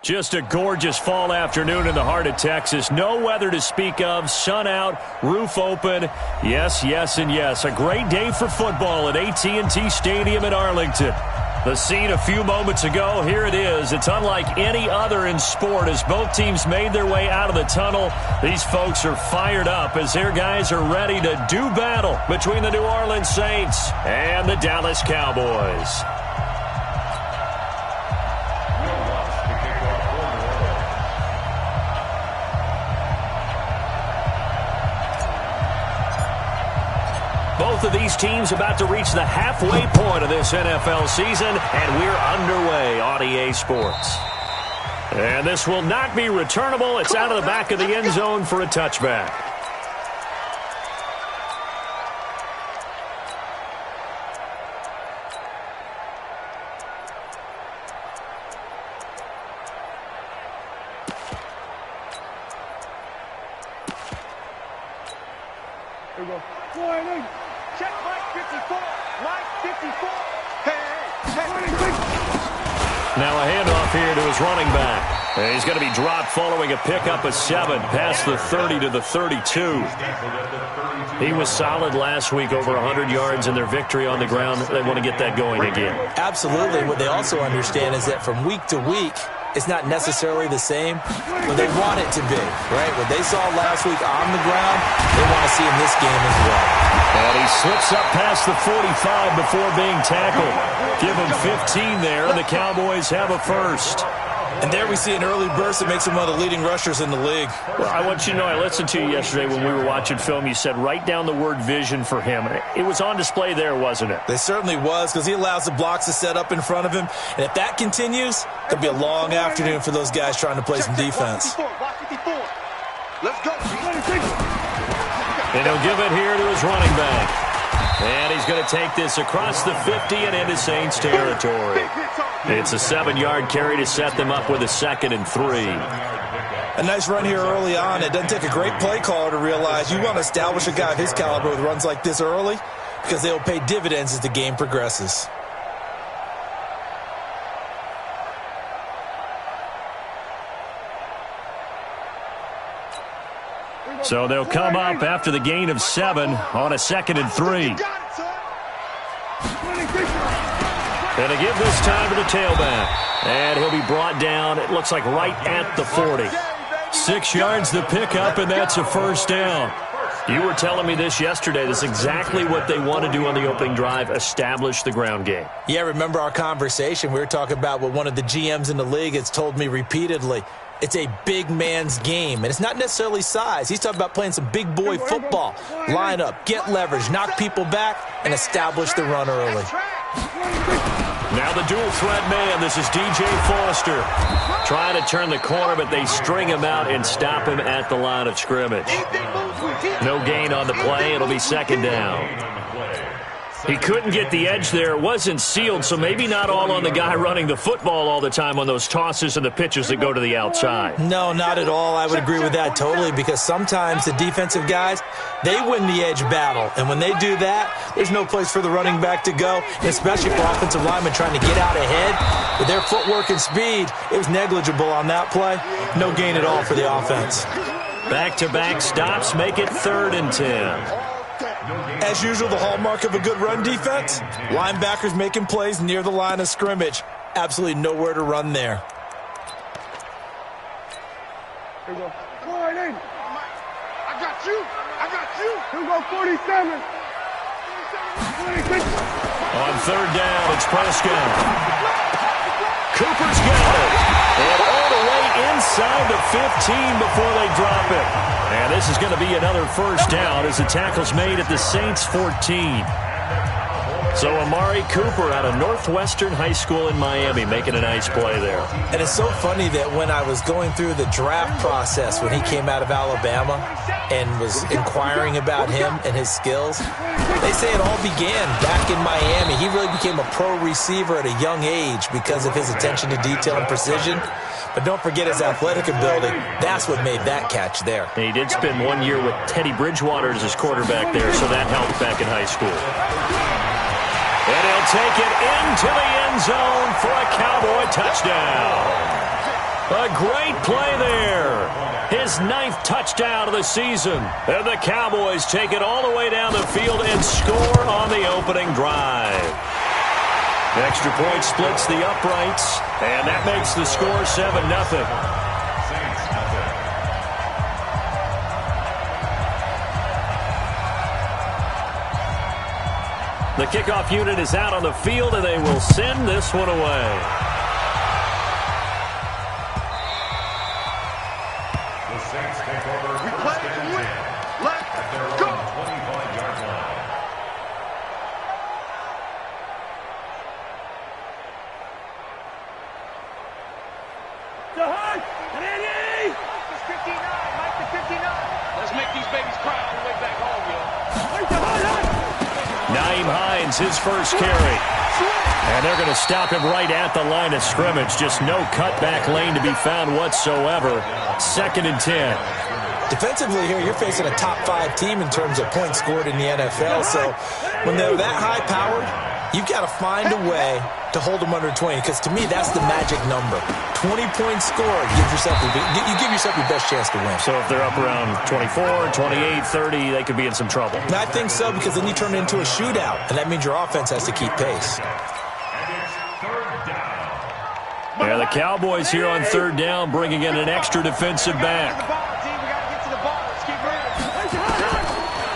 Just a gorgeous fall afternoon in the heart of Texas. No weather to speak of. Sun out, roof open. Yes, yes, and yes. A great day for football at AT&T Stadium in Arlington. The scene a few moments ago, here it is. It's unlike any other in sport as both teams made their way out of the tunnel. These folks are fired up as their guys are ready to do battle between the New Orleans Saints and the Dallas Cowboys. Both of these teams about to reach the halfway point of this NFL season, and we're underway on EA Sports. And this will not be returnable. It's out of the back of the end zone for a touchback. Here we go. Check Mike 54. Mike 54. Hey. Now a handoff here to his running back. And he's going to be dropped following a pickup of 7 past the 30 to the 32. He was solid last week, over 100 yards in their victory on the ground. They want to get that going again. Absolutely. What they also understand is that from week to week, it's not necessarily the same, but they want it to be, right? What they saw last week on the ground, they want to see in this game as well. And he slips up past the 45 before being tackled. Give him 15 there, and the Cowboys have a first. And there we see an early burst that makes him one of the leading rushers in the league. Well, I want you to know, I listened to you yesterday when we were watching film. You said write down the word vision for him. It was on display there, wasn't it? It certainly was, because he allows the blocks to set up in front of him. And if that continues, it'll be a long afternoon for those guys trying to play some defense. Let's go. And he'll give it here to his running back. And he's going to take this across the 50 and into Saints territory. It's a 7-yard carry to set them up with a 2nd and 3. A nice run here early on. It doesn't take a great play caller to realize you want to establish a guy of his caliber with runs like this early, because they'll pay dividends as the game progresses. So they'll come up after the gain of 7 on a 2nd and 3. And they give this time to the tailback. And he'll be brought down, it looks like right at the 40. 6 yards the pickup, and that's a first down. You were telling me this yesterday. This is exactly what they want to do on the opening drive, establish the ground game. Yeah, remember our conversation. We were talking about what one of the GMs in the league has told me repeatedly. It's a big man's game, and it's not necessarily size. He's talking about playing some big boy football. Line up, get leverage, knock people back, and establish the run early. Now the dual threat man, this is DJ Foster. Trying to turn the corner, but they string him out and stop him at the line of scrimmage. No gain on the play. It'll be 2nd down. He couldn't get the edge there. It wasn't sealed, so maybe not all on the guy running the football all the time on those tosses and the pitches that go to the outside. No, not at all. I would agree with that totally, because sometimes the defensive guys, they win the edge battle. And when they do that, there's no place for the running back to go, and especially for offensive linemen trying to get out ahead. With their footwork and speed, it was negligible on that play. No gain at all for the offense. Back-to-back stops make it 3rd and 10. As usual, the hallmark of a good run defense, linebackers making plays near the line of scrimmage. Absolutely nowhere to run there. Here we go. I got you. Here we go, 47. On 3rd down, it's Prescott. Cooper's got it. And all the way inside the 15 before they drop it. And this is going to be another first down as the tackle's made at the Saints 14. So Amari Cooper out of Northwestern High School in Miami making a nice play there. And it's so funny that when I was going through the draft process when he came out of Alabama and was inquiring about him and his skills, they say it all began back in Miami. He really became a pro receiver at a young age because of his attention to detail and precision. But don't forget his athletic ability. That's what made that catch there. And he did spend 1 year with Teddy Bridgewater as his quarterback there, so that helped back in high school. And he'll take it into the end zone for a Cowboy touchdown. A great play there. His 9th touchdown of the season. And the Cowboys take it all the way down the field and score on the opening drive. Extra point splits the uprights, and that makes the score 7-0. The kickoff unit is out on the field, and they will send this one away. The Saints take over. We play to win. Let's go. 25-yard line. Mike 59. Let's make these babies cry on the way back home, yo. Naeem Hines, his first carry. And they're going to stop him right at the line of scrimmage. Just no cutback lane to be found whatsoever. 2nd and 10. Defensively here, you're facing a top 5 team in terms of points scored in the NFL. So when they're that high-powered, you've got to find a way to hold them under 20. Because to me, that's the magic number. 20 points scored, you give yourself your best chance to win. So if they're up around 24, 28, 30, they could be in some trouble. And I think so, because then you turn it into a shootout, and that means your offense has to keep pace. Yeah, the Cowboys here on 3rd down, bringing in an extra defensive back.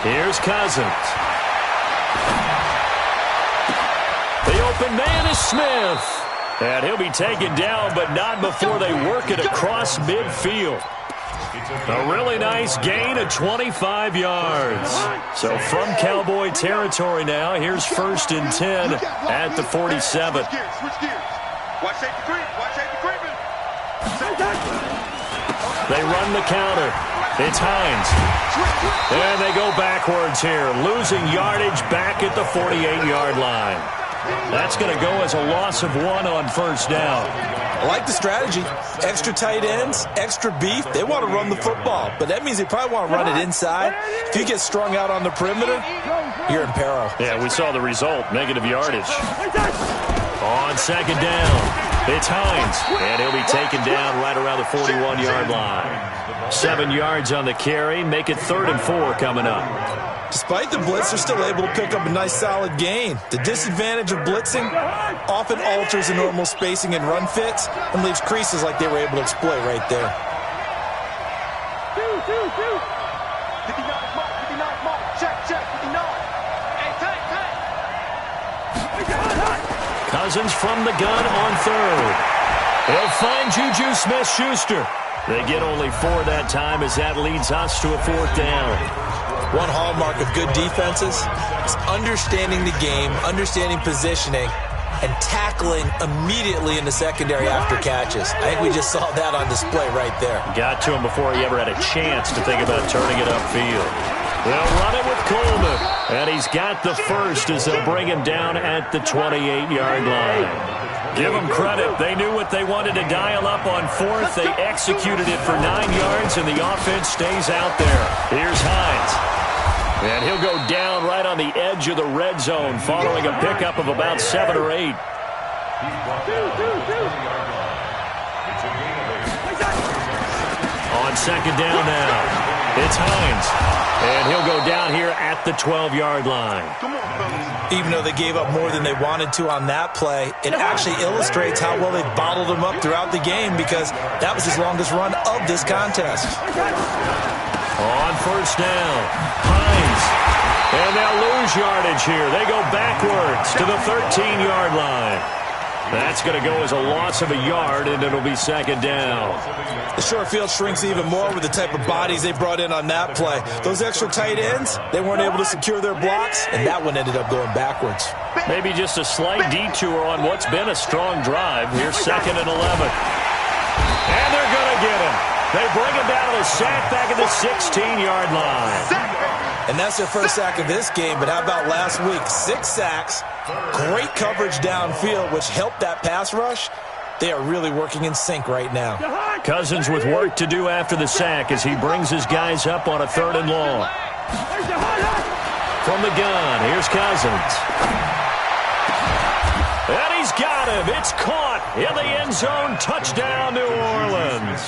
Here's Cousins. The open man is Smith. And he'll be taken down, but not before they work it across midfield. A really nice gain of 25 yards. So from Cowboy territory now, here's 1st and 10 at the 47. They run the counter. It's Hines. And they go backwards here, losing yardage back at the 48-yard line. That's going to go as a loss of 1 on 1st down. I like the strategy. Extra tight ends, extra beef. They want to run the football, but that means they probably want to run it inside. If you get strung out on the perimeter, you're in peril. Yeah, we saw the result, negative yardage. On 2nd down, it's Hines, and he'll be taken down right around the 41-yard line. 7 yards on the carry, make it 3rd and 4 coming up. Despite the blitz, they're still able to pick up a nice solid gain. The disadvantage of blitzing often alters the normal spacing and run fits and leaves creases like they were able to exploit right there. 59 mark, check, 59. Hey, tank. Cousins from the gun on 3rd. They'll find Juju Smith-Schuster. They get only 4 that time as that leads us to a 4th down. One hallmark of good defenses is understanding the game, understanding positioning, and tackling immediately in the secondary after catches. I think we just saw that on display right there. Got to him before he ever had a chance to think about turning it upfield. They'll run it with Coleman, and he's got the first as they'll bring him down at the 28-yard line. Give them credit. They knew what they wanted to dial up on 4th. They executed it for 9 yards, and the offense stays out there. Here's Hines. And he'll go down right on the edge of the red zone following a pickup of about 7 or 8. On 2nd down now, it's Hines. And he'll go down here at the 12-yard line. Even though they gave up more than they wanted to on that play, it actually illustrates how well they bottled him up throughout the game because that was his longest run of this contest. On 1st down, Hines. And they'll lose yardage here. They go backwards to the 13-yard line. That's going to go as a loss of a yard, and it'll be 2nd down. The short field shrinks even more with the type of bodies they brought in on that play. Those extra tight ends, they weren't able to secure their blocks, and that one ended up going backwards. Maybe just a slight detour on what's been a strong drive. Here's 2nd and 11. And they're going to get him. They bring him down to the sack back at the 16-yard line. And that's their first sack of this game, but how about last week? 6 sacks, great coverage downfield, which helped that pass rush. They are really working in sync right now. Cousins with work to do after the sack as he brings his guys up on a 3rd and long. From the gun, here's Cousins. And he's got him. It's caught in the end zone. Touchdown, New Orleans.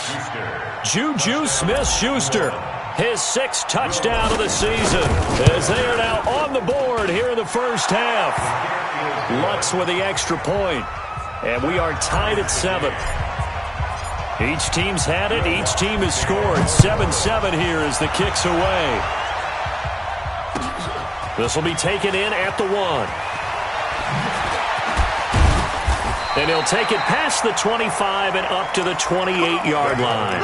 Juju Smith-Schuster, his 6th touchdown of the season, as they are now on the board here in the first half. Lutz with the extra point, and we are tied at 7. Each team's had it. Each team has scored. 7-7 here as the kick's away. This will be taken in at the 1. And he'll take it past the 25 and up to the 28-yard line.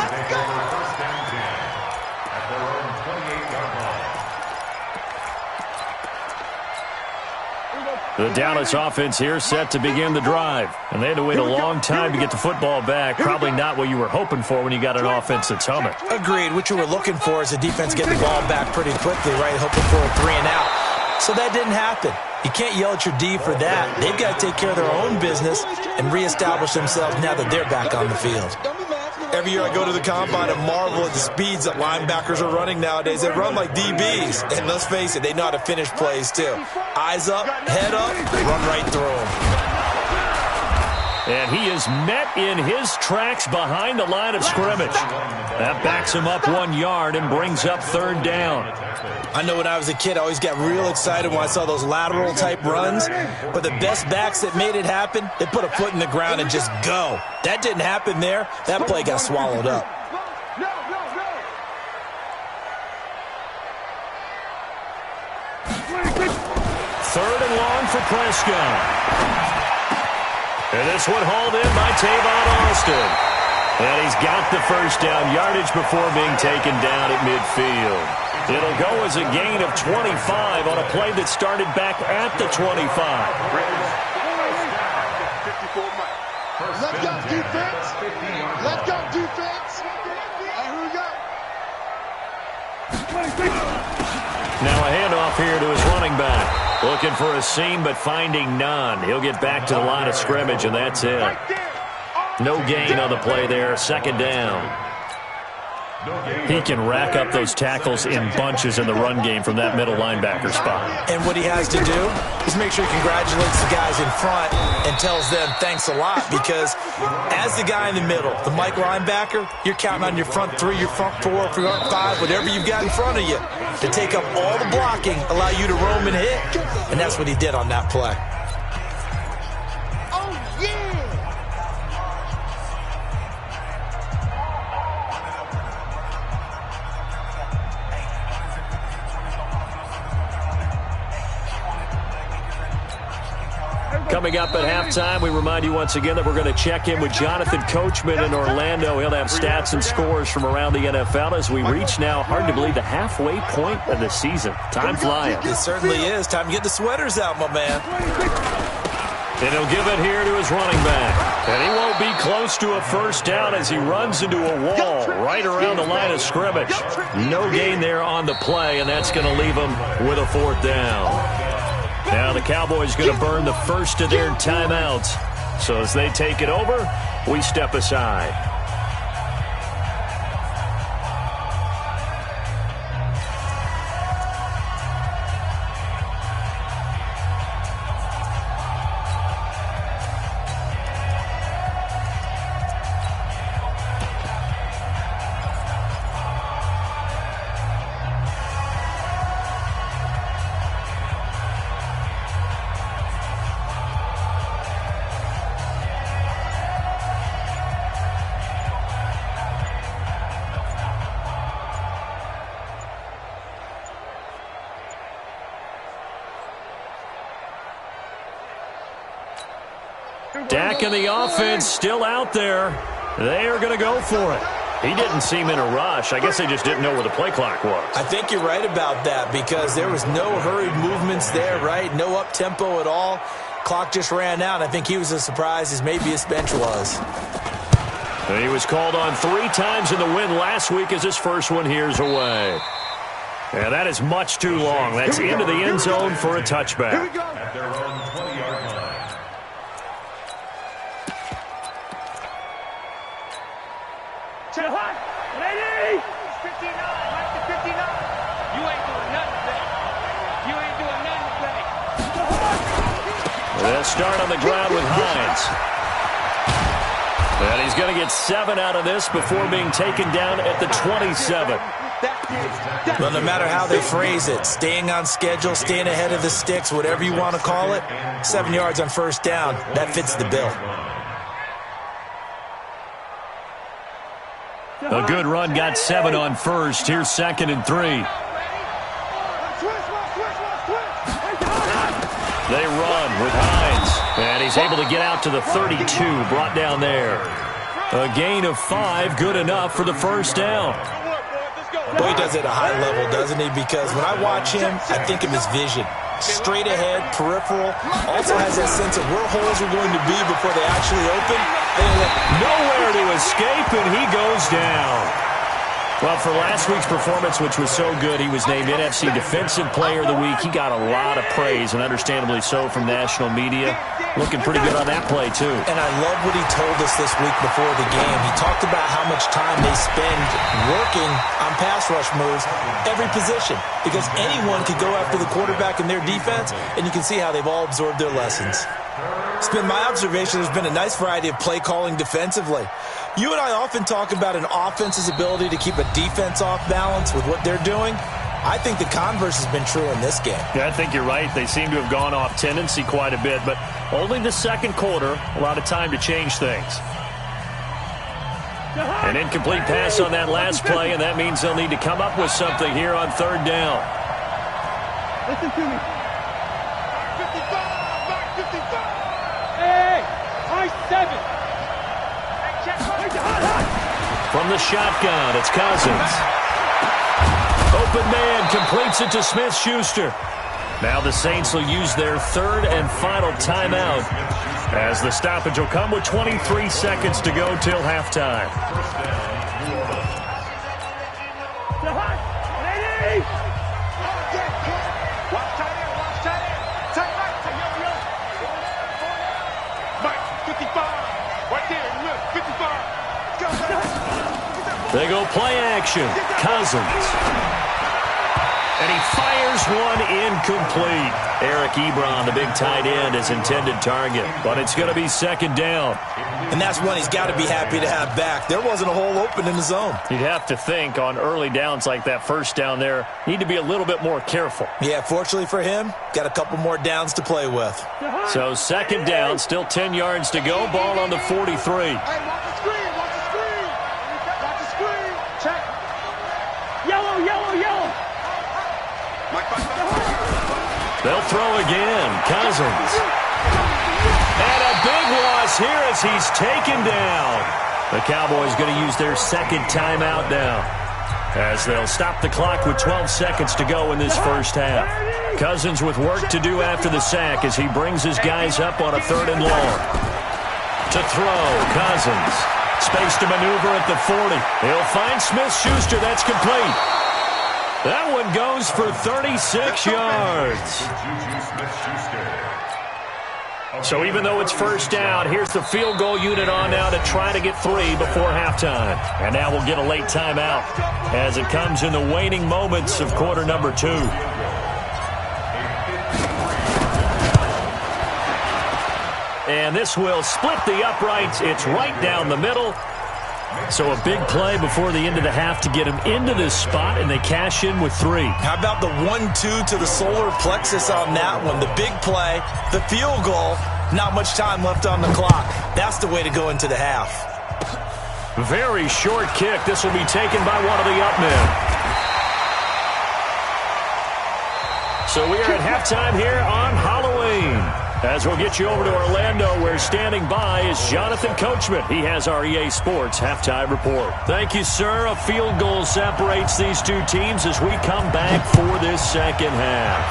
The Dallas offense here set to begin the drive. And they had to wait a long time to get the football back. Probably not what you were hoping for when you got an offense that's humming. Agreed. What you were looking for is the defense getting the ball back pretty quickly, right? Hoping for a 3 and out. So that didn't happen. You can't yell at your D for that. They've got to take care of their own business and reestablish themselves now that they're back on the field. Every year I go to the combine and marvel at the speeds that linebackers are running nowadays. They run like DBs. And let's face it, they know how to finish plays too. Eyes up, head up, run right through them. And he is met in his tracks behind the line of scrimmage. That backs him up 1 yard and brings up 3rd down. I know when I was a kid, I always got real excited when I saw those lateral-type runs. But the best backs that made it happen, they put a foot in the ground and just go. That didn't happen there. That play got swallowed up. Third and long for Prescott. And this one hauled in by Tavon Austin. And he's got the first down yardage before being taken down at midfield. It'll go as a gain of 25 on a play that started back at the 25. Let's go, defense. Let's go, defense. Here we go. Now a handoff here to his running back. Looking for a seam, but finding none. He'll get back to the line of scrimmage, and that's it. No gain on the play there. 2nd down. He can rack up those tackles in bunches in the run game from that middle linebacker spot. And what he has to do is make sure he congratulates the guys in front and tells them thanks a lot, because as the guy in the middle, the Mike linebacker, you're counting on your front 3, your front 4, front 5, whatever you've got in front of you to take up all the blocking, allow you to roam and hit. And that's what he did on that play. Coming up at halftime, we remind you once again that we're going to check in with Jonathan Coachman in Orlando. He'll have stats and scores from around the NFL as we reach now, hard to believe, the halfway point of the season. Time flying. It certainly is. Time to get the sweaters out, my man. And he'll give it here to his running back. And he won't be close to a first down as he runs into a wall right around the line of scrimmage. No gain there on the play, and that's going to leave him with a 4th down. Now the Cowboys going to burn the first of their timeouts. So as they take it over, we step aside. Dak and the offense still out there. They are going to go for it. He didn't seem in a rush. I guess they just didn't know where the play clock was. I think you're right about that, because there was no hurried movements there, right? No up-tempo at all. Clock just ran out. I think he was as surprised as maybe his bench was. And he was called on 3 times in the win last week as his first one here's away. And that is much too long. That's into the end zone for a touchback. Here we go. At their own 20-yard line. Ready? 59, Mike to 59. You ain't doing nothing today. You ain't doing nothing today. They'll start on the ground with Hines. And he's going to get 7 out of this before being taken down at the 27. Well, no matter how they phrase it, staying on schedule, staying ahead of the sticks, whatever you want to call it, 7 yards on first down, that fits the bill. A good run got 7 on first. Here's 2nd and 3. They run with Hines, and he's able to get out to the 32, brought down there. A gain of 5, good enough for the first down. Boy, he does it at a high level, doesn't he? Because when I watch him, I think of his vision. Straight ahead, peripheral. Also has that sense of where holes are going to be before they actually open. Nowhere to escape, and he goes down. Well, for last week's performance, which was so good, he was named NFC Defensive Player of the Week. He got a lot of praise, and understandably so, from national media. Looking pretty good on that play, too. And I love what he told us this week before the game. He talked about how much time they spend working on pass rush moves, every position, because anyone could go after the quarterback in their defense, and you can see how they've all absorbed their lessons. It's been my observation there's been a nice variety of play calling defensively. You and I often talk about an offense's ability to keep a defense off balance with what they're doing. I think the converse has been true in this game. Yeah, I think you're right. They seem to have gone off tendency quite a bit, but only the second quarter, a lot of time to change things. An incomplete pass on that last play, and that means they'll need to come up with something here on 3rd down. Listen to me. 55. Hey, high 7. From the shotgun, it's Cousins. Open man completes it to Smith-Schuster. Now the Saints will use their 3rd and final timeout, as the stoppage will come with 23 seconds to go till halftime. They go play action. Cousins. And he fires one incomplete. Eric Ebron, the big tight end, is intended target. But it's going to be 2nd down. And that's one he's got to be happy to have back. There wasn't a hole open in the zone. You'd have to think on early downs like that first down there, need to be a little bit more careful. Yeah, fortunately for him, got a couple more downs to play with. So 2nd down, still 10 yards to go. Ball on the 43. Yellow. They'll throw again. Cousins. And a big loss here as he's taken down. The Cowboys going to use their 2nd timeout now, as they'll stop the clock with 12 seconds to go in this first half. Cousins with work to do after the sack as he brings his guys up on a 3rd and long. To throw, Cousins. Space to maneuver at the 40. He'll find Smith-Schuster. That's complete. That one goes for 36 yards. So even though it's first down, here's the field goal unit on now to try to get 3 before halftime. And now we'll get a late timeout as it comes in the waning moments of quarter number 2. And this will split the uprights. It's right down the middle. So a big play before the end of the half to get him into this spot, and they cash in with 3. How about the 1-2 to the solar plexus on that one? The big play, the field goal, not much time left on the clock. That's the way to go into the half. Very short kick. This will be taken by one of the up men. So we are at halftime here on Halloween. As we'll get you over to Orlando, where standing by is Jonathan Coachman. He has our EA Sports Halftime Report. Thank you, sir. A field goal separates these two teams as we come back for this second half.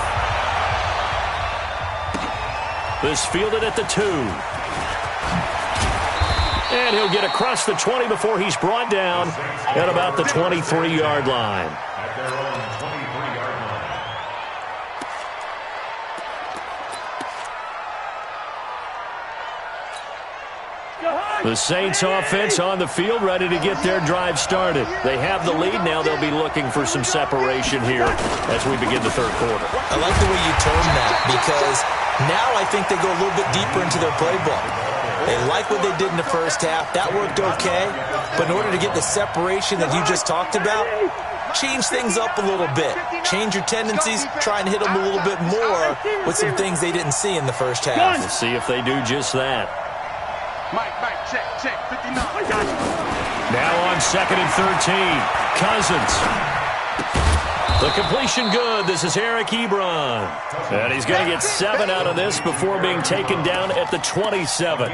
This fielded at the 2. And he'll get across the 20 before he's brought down at about the 23-yard line. The Saints offense on the field, ready to get their drive started. They have the lead. Now they'll be looking for some separation here as we begin the 3rd quarter. I like the way you termed that, because Now I think they go a little bit deeper into their playbook. They like what they did in the first half. That worked okay. But in order to get the separation that you just talked about, change things up a little bit. Change your tendencies. Try and hit them a little bit more with some things they didn't see in the first half. We'll see if they do just that. Mike, check, 59. Now on 2nd and 13. Cousins. The completion good. This is Eric Ebron. And he's going to get 7 out of this before being taken down at the 27.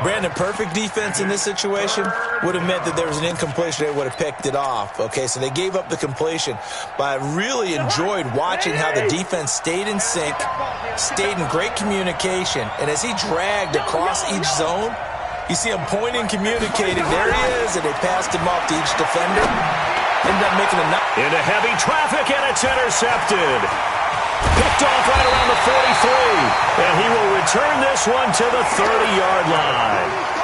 Brandon, perfect defense in this situation would have meant that there was an incompletion. They would have picked it off. Okay, so they gave up the completion. But I really enjoyed watching how the defense stayed in sync, stayed in great communication. And as he dragged across each zone, you see him pointing, communicating. There he is, and they passed him off to each defender. Ended up making a into heavy traffic, and it's intercepted. Picked off right around the 43. And he will return this one to the 30-yard line.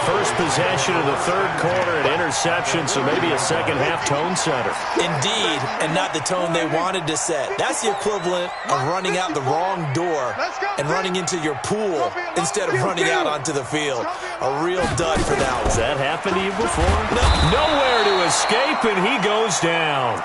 First possession of the third quarter, an interception, so maybe a second-half tone setter. Indeed, and not the tone they wanted to set. That's the equivalent of running out the wrong door and running into your pool instead of running out onto the field. A real dud for that one. Has that happened to you before? No. Nowhere to escape, and he goes down.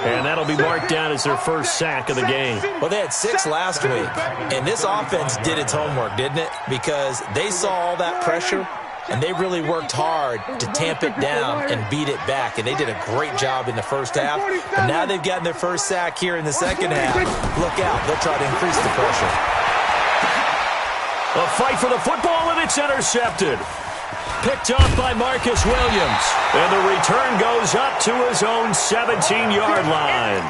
And that'll be marked down as their first sack of the game. Well, they had 6 last week, and this offense did its homework, didn't it? Because they saw all that pressure, and they really worked hard to tamp it down and beat it back. And they did a great job in the first half. And now they've gotten their first sack here in the second half. Look out. They'll try to increase the pressure. A fight for the football, and it's intercepted. Picked off by Marcus Williams. And the return goes up to his own 17-yard line.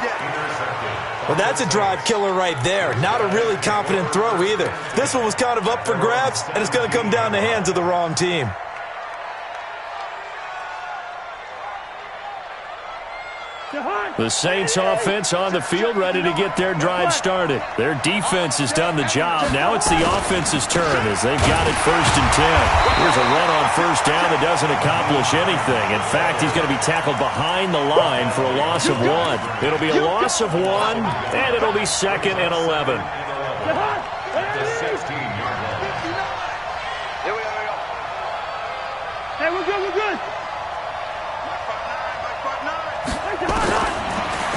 Well, that's a drive killer right there. Not a really confident throw either. This one was kind of up for grabs, and it's going to come down the hands of the wrong team. The Saints offense on the field, ready to get their drive started. Their defense has done the job. Now it's the offense's turn as they've got it 1st and 10. Here's a run on first down that doesn't accomplish anything. In fact, he's going to be tackled behind the line for a loss of 1. It'll be a loss of 1, and it'll be 2nd and 11. Hey, we're good, we're good.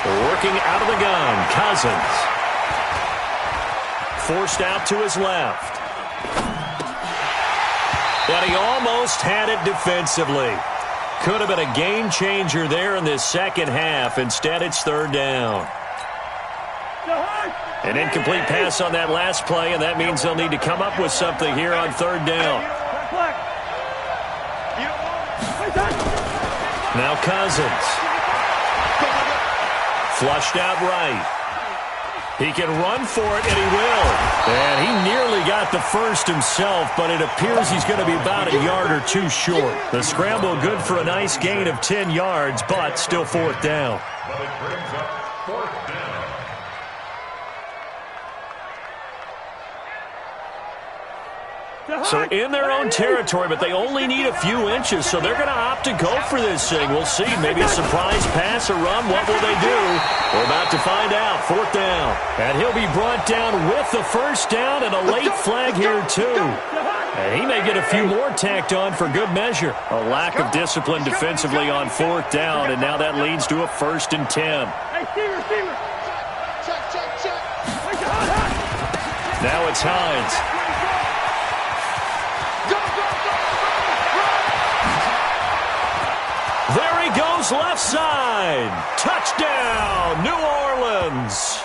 Working out of the gun, Cousins. Forced out to his left. And he almost had it defensively. Could have been a game changer there in this second half. Instead, it's 3rd down. An incomplete pass on that last play, and that means they'll need to come up with something here on 3rd down. Now Cousins. Flushed out right. He can run for it, and he will. And he nearly got the first himself, but it appears he's going to be about a yard or 2 short. The scramble good for a nice gain of 10 yards, but still 4th down. So in their own territory, but they only need a few inches, so they're going to opt to go for this thing. We'll see. Maybe a surprise pass or run. What will they do? We're about to find out. 4th down. And he'll be brought down with the first down and a late flag here, too. And he may get a few more tacked on for good measure. A lack of discipline defensively on 4th down, and now that leads to a 1st and 10. Now it's Hines. There he goes, left side. Touchdown, New Orleans.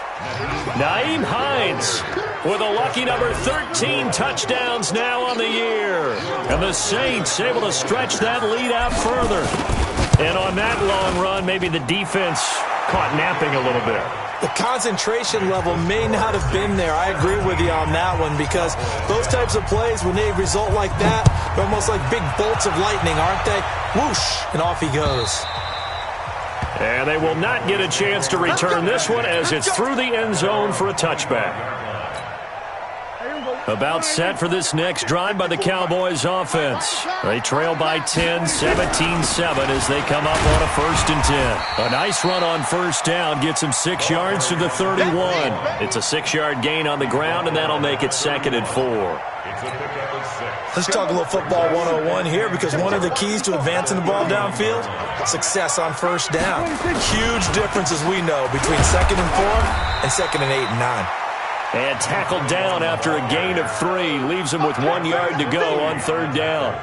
Nyheim Hines with a lucky number 13 touchdowns now on the year. And the Saints able to stretch that lead out further. And on that long run, maybe the defense caught napping a little bit. The concentration level may not have been there. I agree with you on that one, because those types of plays, when they result like that, they're almost like big bolts of lightning, aren't they? Whoosh, and off he goes. And they will not get a chance to return this one as it's through the end zone for a touchback. About set for this next drive by the Cowboys offense. They trail by 10, 17-7 as they come up on a 1st and 10. A nice run on 1st down gets them 6 yards to the 31. It's a 6-yard gain on the ground, and that'll make it 2nd and 4. Let's talk a little football 101 here, because one of the keys to advancing the ball downfield, success on 1st down. Huge difference, as we know, between 2nd and 4 and 2nd and 8 and 9. And tackled down after a gain of 3. Leaves him with 1 yard to go on 3rd down.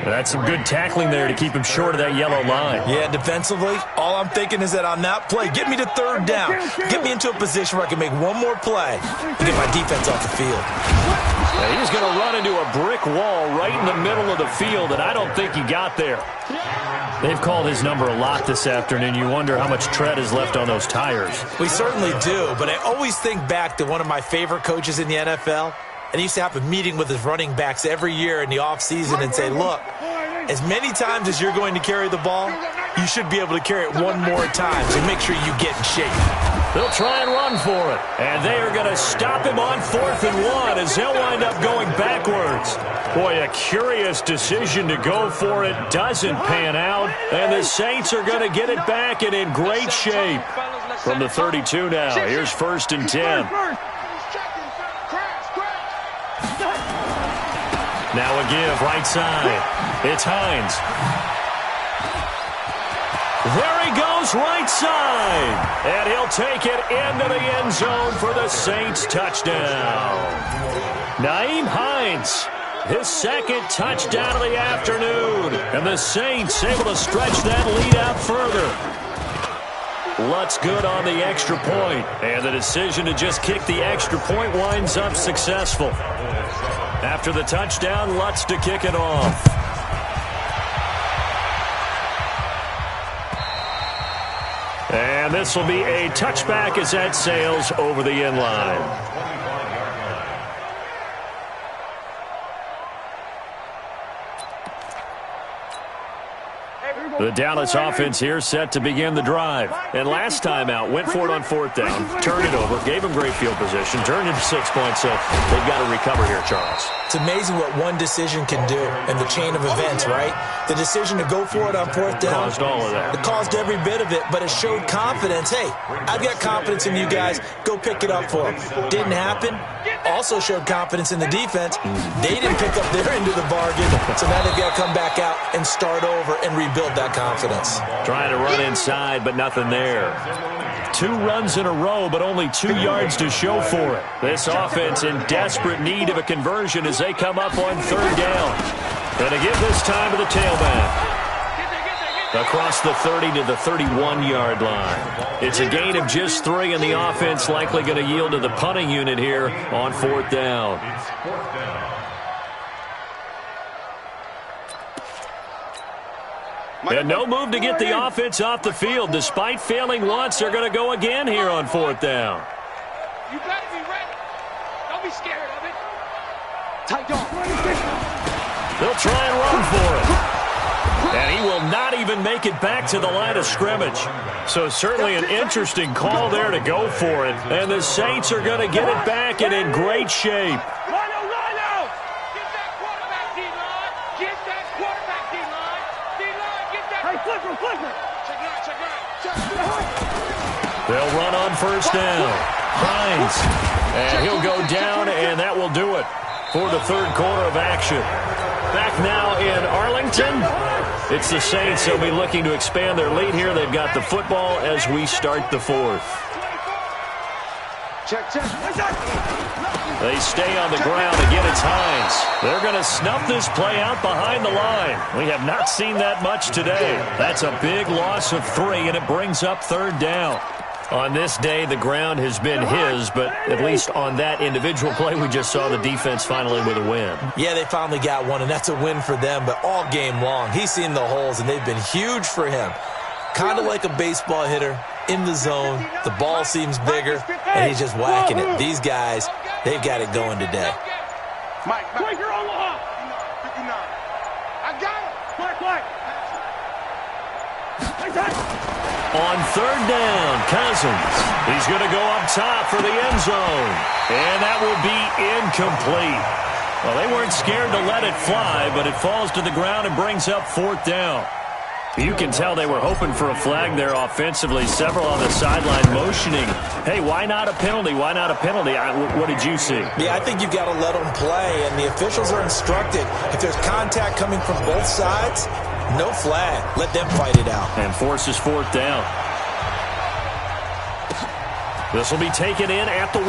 That's some good tackling there to keep him short of that yellow line. Yeah, defensively, all I'm thinking is that on that play, get me to 3rd down. Get me into a position where I can make one more play and get my defense off the field. He's going to run into a brick wall right in the middle of the field, and I don't think he got there. They've called his number a lot this afternoon. You wonder how much tread is left on those tires. We certainly do, but I always think back to one of my favorite coaches in the NFL, and he used to have a meeting with his running backs every year in the offseason and say, look, as many times as you're going to carry the ball, you should be able to carry it one more time, so make sure you get in shape. They'll try and run for it, and they are going to stop him on 4th and 1 as they'll wind up going backwards. Boy, a curious decision to go for it. Doesn't pan out, and the Saints are going to get it back and in great shape. From the 32 now, here's 1st and 10. Now a give right side. It's Hines. There he goes right side. And he'll take it into the end zone for the Saints touchdown. Nyheim Hines, his 2nd touchdown of the afternoon. And the Saints able to stretch that lead out further. Lutz good on the extra point. And the decision to just kick the extra point winds up successful. After the touchdown, Lutz to kick it off. And this will be a touchback as that sails over the end line. The Dallas offense here set to begin the drive. And last time out, went for it on 4th down, turned it over, gave them great field position, turned into 6 points, so they've got to recover here, Charles. It's amazing what one decision can do in the chain of events, right? The decision to go for it on 4th down. Caused all of that. It caused every bit of it, but it showed confidence. Hey, I've got confidence in you guys. Go pick it up for them. Didn't happen. Also showed confidence in the defense. They didn't pick up their end of the bargain, so now they've got to come back out and start over and rebuild that confidence. Trying to run inside, but nothing there. 2 runs in a row, but only 2 yards to show for it. This offense in desperate need of a conversion as they come up on 3rd down. And to give this time to the tailback. Across the 30 to the 31-yard line. It's a gain of just 3, and the offense likely going to yield to the punting unit here on 4th down. And no move to get the offense off the field. Despite failing once, they're going to go again here on 4th down. You got to be ready. Don't be scared of it. Tight dog. They'll try and run for it. And he will not even make it back to the line of scrimmage. So certainly an interesting call there to go for it. And the Saints are going to get it back and in great shape. They'll run on 1st down. Hines. And he'll go down, and that will do it for the 3rd quarter of action. Back now in Arlington. It's the Saints. They'll be looking to expand their lead here. They've got the football as we start the 4th. They stay on the ground. Again, it's Hines. They're going to snuff this play out behind the line. We have not seen that much today. That's a big loss of 3, and it brings up 3rd down. On this day, the ground has been his, but at least on that individual play, we just saw the defense finally with a win. Yeah, they finally got one, and that's a win for them, but all game long, he's seen the holes, and they've been huge for him. Kind of like a baseball hitter in the zone. The ball seems bigger, and he's just whacking it. These guys, they've got it going today. Mike, Quaker Omaha. 59. I got it. Mike. On third down, Cousins. He's going to go up top for the end zone. And that will be incomplete. Well, they weren't scared to let it fly, but it falls to the ground and brings up fourth down. You can tell they were hoping for a flag there offensively. Several on the sideline motioning, hey, why not a penalty? Why not a penalty? What did you see? Yeah, I think you've got to let them play, and the officials are instructed. If there's contact coming from both sides, no flag. Let them fight it out. And forces fourth down. This will be taken in at the 1.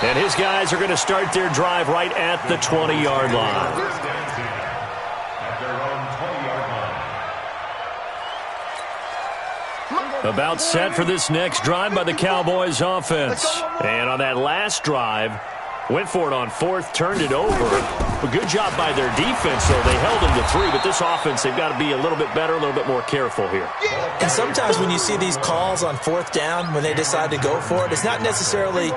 And his guys are going to start their drive right at the 20-yard line. About set for this next drive by the Cowboys offense. And on that last drive, went for it on fourth, turned it over. A good job by their defense, though. They held them to 3, but this offense, they've got to be a little bit better, a little bit more careful here. And sometimes when you see these calls on fourth down, when they decide to go for it, it's not necessarily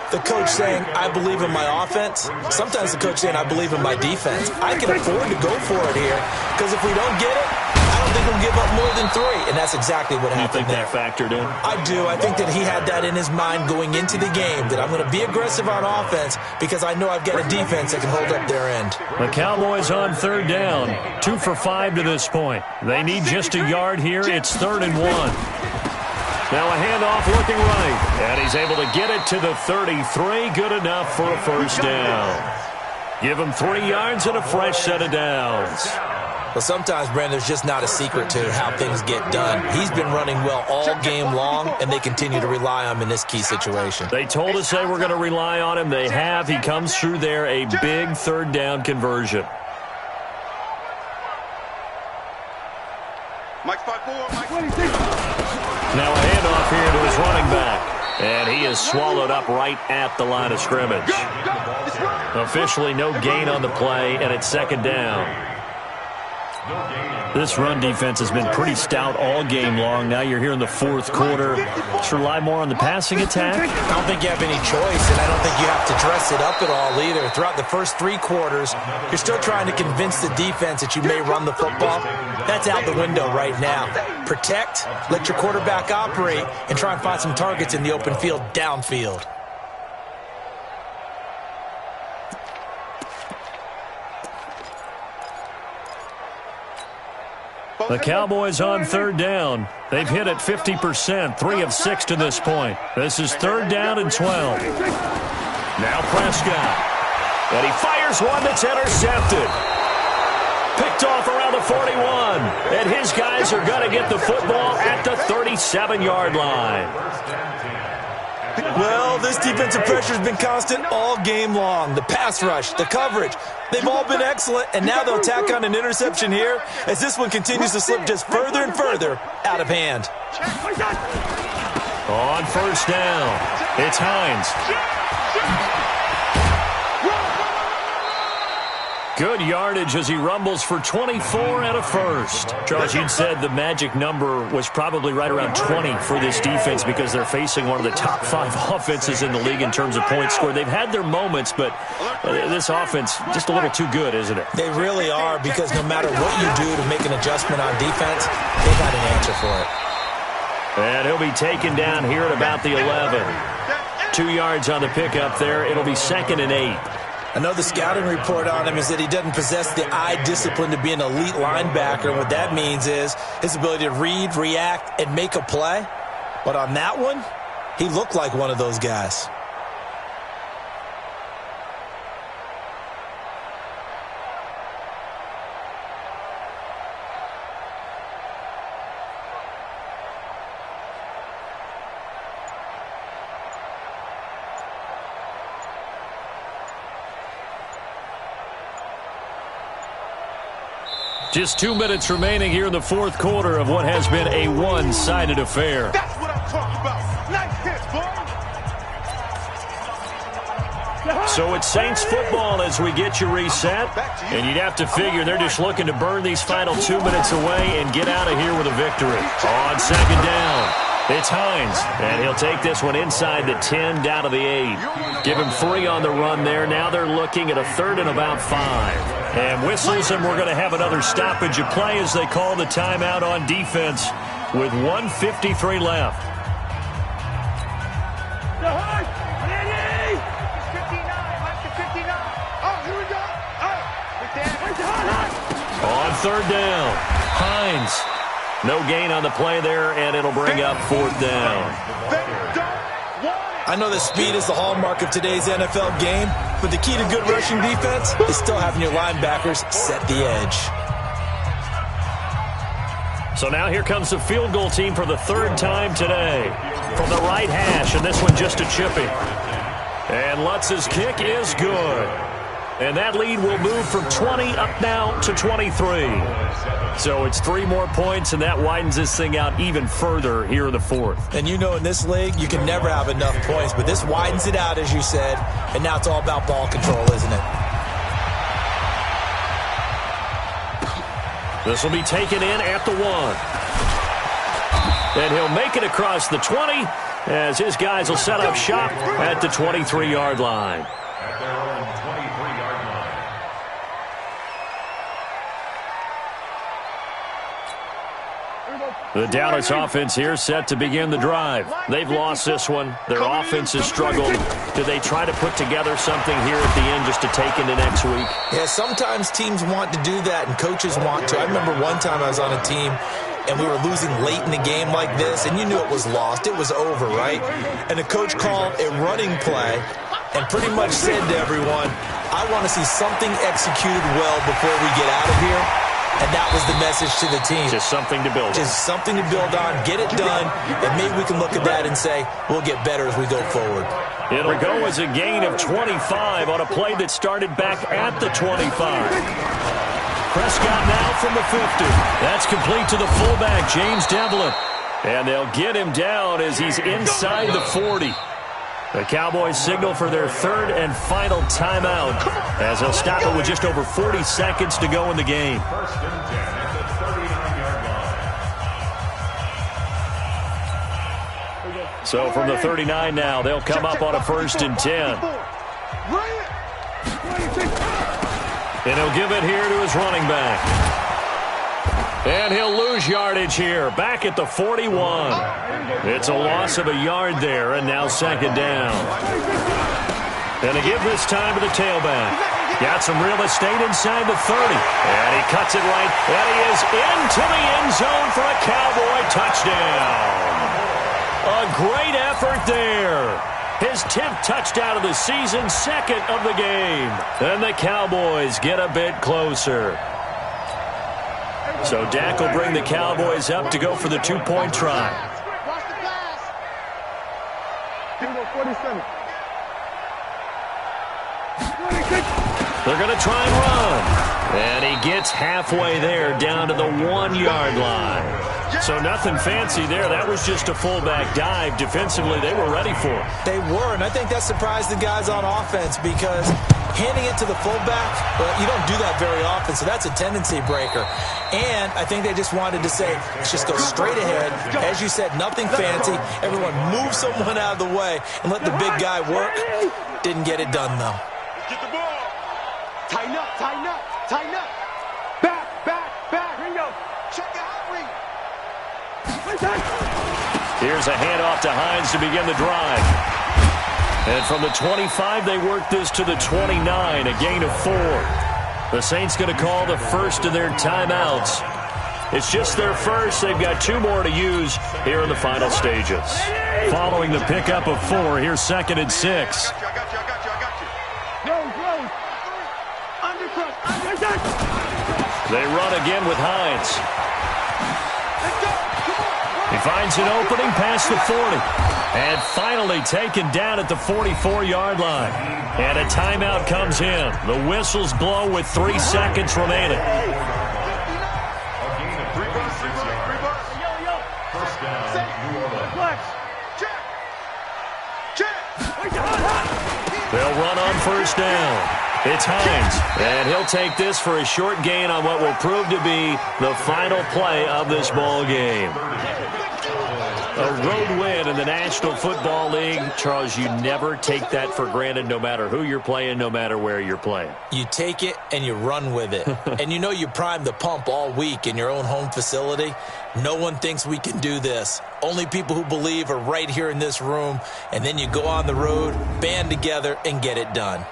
the coach saying, I believe in my offense. Sometimes the coach saying, I believe in my defense. I can afford to go for it here, because if we don't get it, I don't think we'll give up more than 3, and that's exactly what happened there. You think that factored in? I do. I think that he had that in his mind going into the game, that I'm going to be aggressive on offense because I know I've got a defense that can hold up their end. The Cowboys on third down, 2 for 5 to this point. They need just a yard here. It's 3rd and 1. Now a handoff looking right, and he's able to get it to the 33. Good enough for a first down. Give him 3 yards and a fresh set of downs. Well, sometimes, Brandon, there's just not a secret to how things get done. He's been running well all game long, and they continue to rely on him in this key situation. They told us they were going to rely on him. They have. He comes through there, a big third down conversion. Mike 5-4, Mike 26. Now a handoff here to his running back. And he is swallowed up right at the line of scrimmage. Officially no gain on the play, and it's 2nd down. This run defense has been pretty stout all game long. Now you're here in the 4th quarter. Let's rely more on the passing attack. I don't think you have any choice, and I don't think you have to dress it up at all either. Throughout the first 3 quarters, you're still trying to convince the defense that you may run the football. That's out the window right now. Protect, let your quarterback operate, and try and find some targets in the open field downfield. The Cowboys on third down. They've hit it 50%, 3 of 6 to this point. This is 3rd down and 12. Now Prescott. And he fires one that's intercepted. Picked off around the 41. And his guys are going to get the football at the 37-yard line. Well, this defensive pressure has been constant all game long. The pass rush, the coverage, they've all been excellent, and now they'll tack on an interception here as this one continues to slip just further and further out of hand. On first down, it's Hines. Good yardage as he rumbles for 24 and a first. Charles, you'd said the magic number was probably right around 20 for this defense because they're facing one of the top 5 offenses in the league in terms of points scored. They've had their moments, but this offense just a little too good, isn't it? They really are, because no matter what you do to make an adjustment on defense, they've got an answer for it. And he'll be taken down here at about the 11. 2 yards on the pickup there. It'll be 2nd and 8. I know the scouting report on him is that he doesn't possess the eye discipline to be an elite linebacker. And what that means is his ability to read, react, and make a play. But on that one, he looked like one of those guys. Just 2 minutes remaining here in the 4th quarter of what has been a one-sided affair. That's what I'm talking about. Nice hits, boy. So it's Saints football as we get you reset. And you'd have to figure they're just looking to burn these final 2 minutes away and get out of here with a victory. On 2nd down, it's Hines. And he'll take this one inside the 10 down to the 8. Give him 3 on the run there. Now they're looking at a 3rd and about 5. And whistles, and we're going to have another stoppage of play as they call the timeout on defense with 1:53 left. On third down, Hines. No gain on the play there, and it'll bring up fourth down. I know that speed is the hallmark of today's NFL game, but the key to good rushing defense is still having your linebackers set the edge. So now here comes the field goal team for the third time today. From the right hash, and this one just a chipping. And Lutz's kick is good. And that lead will move from 20 up now to 23. So it's 3 more points, and that widens this thing out even further here in the fourth. And you know in this league, you can never have enough points, but this widens it out, as you said, and now it's all about ball control, isn't it? This will be taken in at the 1. And he'll make it across the 20 as his guys will set up shop at the 23-yard line. The Dallas offense here set to begin the drive. They've lost this one. Their offense has struggled. Do they try to put together something here at the end just to take into next week? Yeah, sometimes teams want to do that and coaches want to. I remember one time I was on a team and we were losing late in the game like this, and you knew it was lost. It was over, right? And the coach called a running play and pretty much said to everyone, I want to see something executed well before we get out of here. And that was the message to the team. Just something to build on. Just something to build on, get it done, and maybe we can look at that and say, we'll get better as we go forward. It'll go as a gain of 25 on a play that started back at the 25. Prescott now from the 50. That's complete to the fullback, James Devlin. And they'll get him down as he's inside the 40. The Cowboys signal for their third and final timeout as they'll stop it with just over 40 seconds to go in the game. So from the 39 now, they'll come up on a 1st and 10. And he'll give it here to his running back. And he'll lose yardage here, back at the 41. It's a loss of a yard there, and now second down. And to give this time to the tailback. Got some real estate inside the 30. And he cuts it right, and he is into the end zone for a Cowboy touchdown. A great effort there. His 10th touchdown of the season, second of the game. And the Cowboys get a bit closer. So Dak will bring the Cowboys up to go for the 2-point try. Watch the pass. 47. They're going to try and run. And he gets halfway there down to the 1-yard line. So nothing fancy there. That was just a fullback dive. Defensively, they were ready for it. They were, and I think that surprised the guys on offense because handing it to the fullback, well, you don't do that very often, so that's a tendency breaker. And I think they just wanted to say, let's just go straight ahead. As you said, nothing fancy. Everyone move someone out of the way and let the big guy work. Didn't get it done, though. Get the ball. Tighten up, tighten up, tighten up. Back, back, back. Ringo. Check out, Ringo. Here's a handoff to Hines to begin the drive. And from the 25, they work this to the 29, a gain of 4. The Saints going to call the first of their timeouts. It's just their first. They've got 2 more to use here in the final stages. Following the pickup of 4, here's 2nd and 6. I got you. Undercut. They run again with Hines. He finds an opening past the 40. And finally taken down at the 44-yard line. And a timeout comes in. The whistles blow with 3 seconds remaining. They'll run on first down. It's Hines, and he'll take this for a short gain on what will prove to be the final play of this ball game. A road win in the National Football League. Charles, you never take that for granted no matter who you're playing, no matter where you're playing. You take it and you run with it. And you know you primed the pump all week in your own home facility. No one thinks we can do this. Only people who believe are right here in this room. And then you go on the road, band together, and get it done.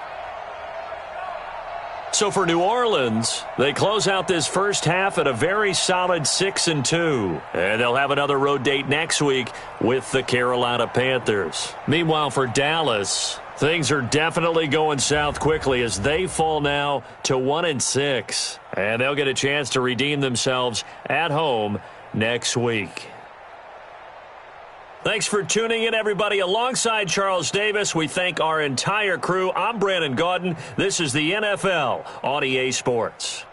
So for New Orleans, they close out this first half at a very solid 6-2. And they'll have another road date next week with the Carolina Panthers. Meanwhile, for Dallas, things are definitely going south quickly as they fall now to 1-6. And they'll get a chance to redeem themselves at home next week. Thanks for tuning in, everybody. Alongside Charles Davis, we thank our entire crew. I'm Brandon Gaudin. This is the NFL on EA Sports.